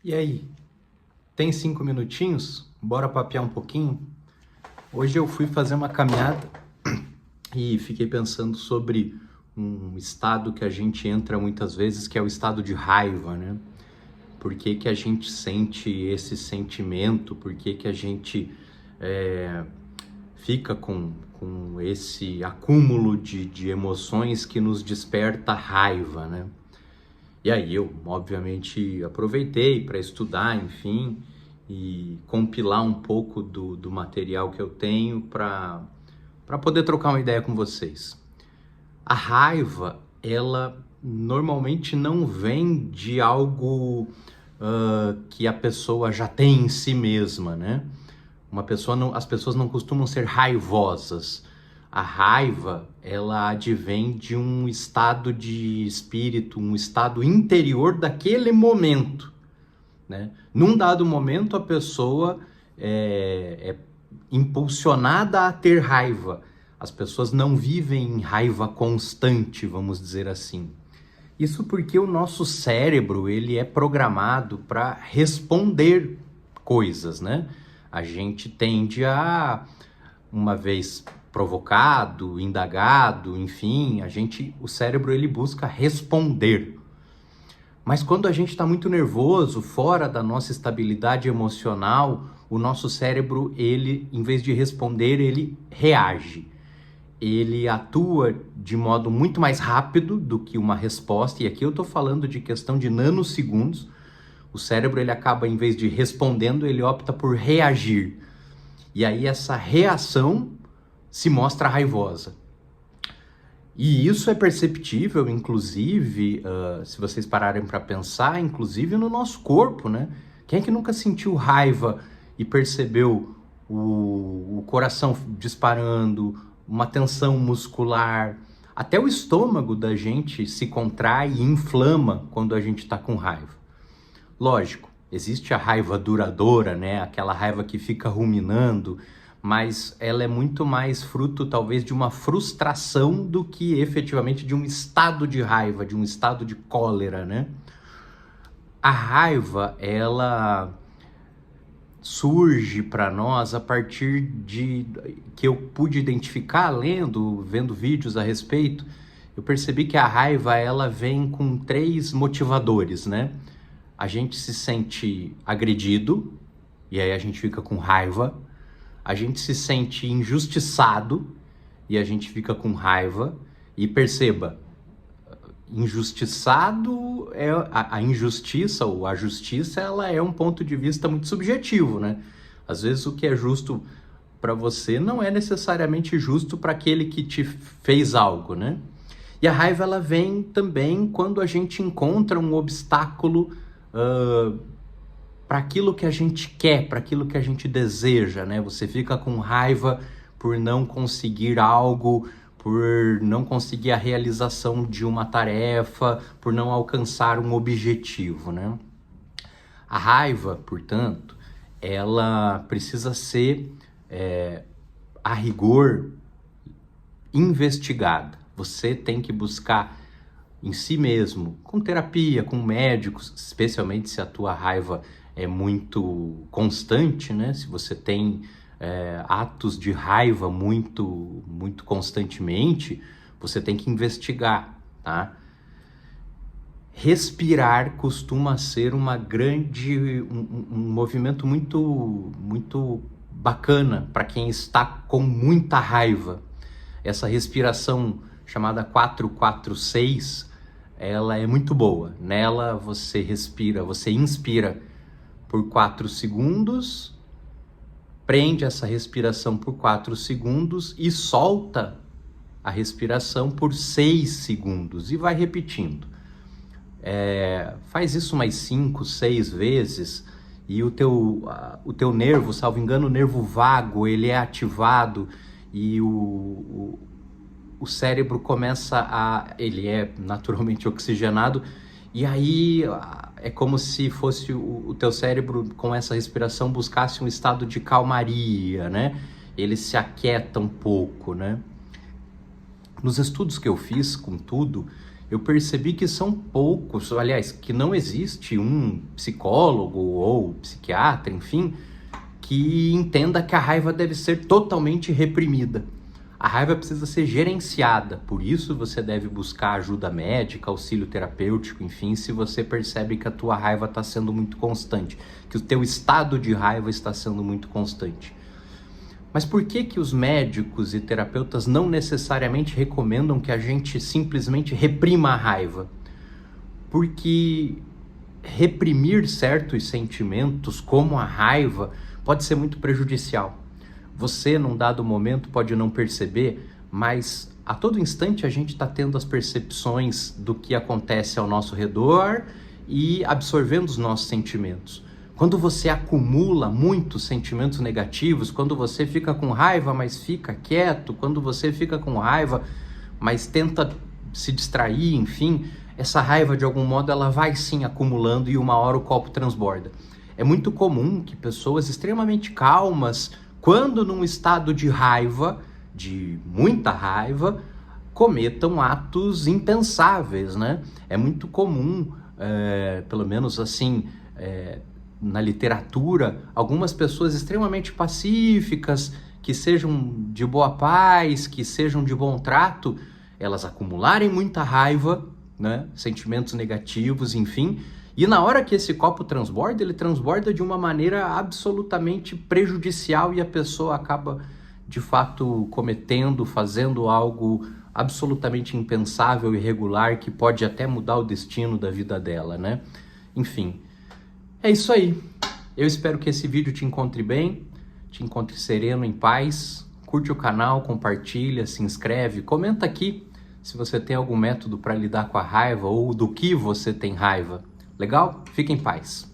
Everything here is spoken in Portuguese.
E aí, tem 5 minutinhos? Bora papear um pouquinho? Hoje eu fui fazer uma caminhada e fiquei pensando sobre um estado que a gente entra muitas vezes, que é o estado de raiva, né? Por que que a gente sente esse sentimento? Por que que a gente fica com esse acúmulo de emoções que nos desperta raiva, né? E aí eu, obviamente, aproveitei para estudar, enfim, e compilar um pouco do material que eu tenho para poder trocar uma ideia com vocês. A raiva, ela normalmente não vem de algo que a pessoa já tem em si mesma, né? As pessoas não costumam ser raivosas. A raiva, ela advém de um estado de espírito, um estado interior daquele momento, né? Num dado momento, a pessoa é impulsionada a ter raiva. As pessoas não vivem em raiva constante, vamos dizer assim. Isso porque o nosso cérebro, ele é programado para responder coisas, né? A gente tende a, uma vez provocado, indagado, enfim, o cérebro ele busca responder. Mas quando a gente está muito nervoso, fora da nossa estabilidade emocional, o nosso cérebro, ele, em vez de responder, ele reage. Ele atua de modo muito mais rápido do que uma resposta, e aqui eu estou falando de questão de nanosegundos. O cérebro, ele acaba, em vez de respondendo, ele opta por reagir. E aí essa reação se mostra raivosa. E isso é perceptível, inclusive, se vocês pararem para pensar, inclusive no nosso corpo, né? Quem é que nunca sentiu raiva e percebeu o coração disparando, uma tensão muscular? Até o estômago da gente se contrai e inflama quando a gente está com raiva. Lógico, existe a raiva duradoura, né? Aquela raiva que fica ruminando, mas ela é muito mais fruto, talvez, de uma frustração do que efetivamente de um estado de raiva, de um estado de cólera, né? A raiva, ela surge para nós a partir de que eu pude identificar vendo vídeos a respeito. Eu percebi que a raiva, ela vem com 3 motivadores, né? A gente se sente agredido, e aí a gente fica com raiva. A gente se sente injustiçado, e a gente fica com raiva. E perceba, injustiçado, a injustiça ou a justiça, ela é um ponto de vista muito subjetivo, né? Às vezes o que é justo para você não é necessariamente justo para aquele que te fez algo, né? E a raiva, ela vem também quando a gente encontra um obstáculo para aquilo que a gente quer, para aquilo que a gente deseja, né? Você fica com raiva por não conseguir algo, por não conseguir a realização de uma tarefa, por não alcançar um objetivo, né? A raiva, portanto, ela precisa ser, a rigor, investigada. Você tem que buscar em si mesmo, com terapia, com médicos, especialmente se a tua raiva é muito constante, né? Se você tem atos de raiva muito constantemente, você tem que investigar, tá? Respirar costuma ser um movimento muito bacana para quem está com muita raiva. Essa respiração chamada 4-4-6, ela é muito boa. Nela você inspira por 4 segundos, prende essa respiração por 4 segundos e solta a respiração por 6 segundos e vai repetindo. Faz isso mais 5, 6 vezes e o teu nervo, salvo engano, o nervo vago, ele é ativado e o cérebro ele é naturalmente oxigenado, e aí é como se fosse o teu cérebro, com essa respiração, buscasse um estado de calmaria, né? Ele se aquieta um pouco, né? Nos estudos que eu fiz, contudo, eu percebi que são poucos, aliás, que não existe um psicólogo ou psiquiatra, enfim, que entenda que a raiva deve ser totalmente reprimida. A raiva precisa ser gerenciada, por isso você deve buscar ajuda médica, auxílio terapêutico, enfim, se você percebe que a tua raiva está sendo muito constante, que o teu estado de raiva está sendo muito constante. Mas por que que os médicos e terapeutas não necessariamente recomendam que a gente simplesmente reprima a raiva? Porque reprimir certos sentimentos, como a raiva, pode ser muito prejudicial. Você, num dado momento, pode não perceber, mas a todo instante a gente está tendo as percepções do que acontece ao nosso redor e absorvendo os nossos sentimentos. Quando você acumula muitos sentimentos negativos, quando você fica com raiva, mas fica quieto, quando você fica com raiva, mas tenta se distrair, enfim, essa raiva, de algum modo, ela vai sim acumulando e uma hora o copo transborda. É muito comum que pessoas extremamente calmas, quando num estado de raiva, de muita raiva, cometam atos impensáveis, né? É muito comum, pelo menos assim, na literatura, algumas pessoas extremamente pacíficas, que sejam de boa paz, que sejam de bom trato, elas acumularem muita raiva, né? Sentimentos negativos, enfim, e na hora que esse copo transborda, ele transborda de uma maneira absolutamente prejudicial e a pessoa acaba, de fato, fazendo algo absolutamente impensável, irregular, que pode até mudar o destino da vida dela, né? Enfim, é isso aí. Eu espero que esse vídeo te encontre bem, te encontre sereno, em paz. Curte o canal, compartilha, se inscreve, comenta aqui se você tem algum método para lidar com a raiva ou do que você tem raiva. Legal? Fique em paz.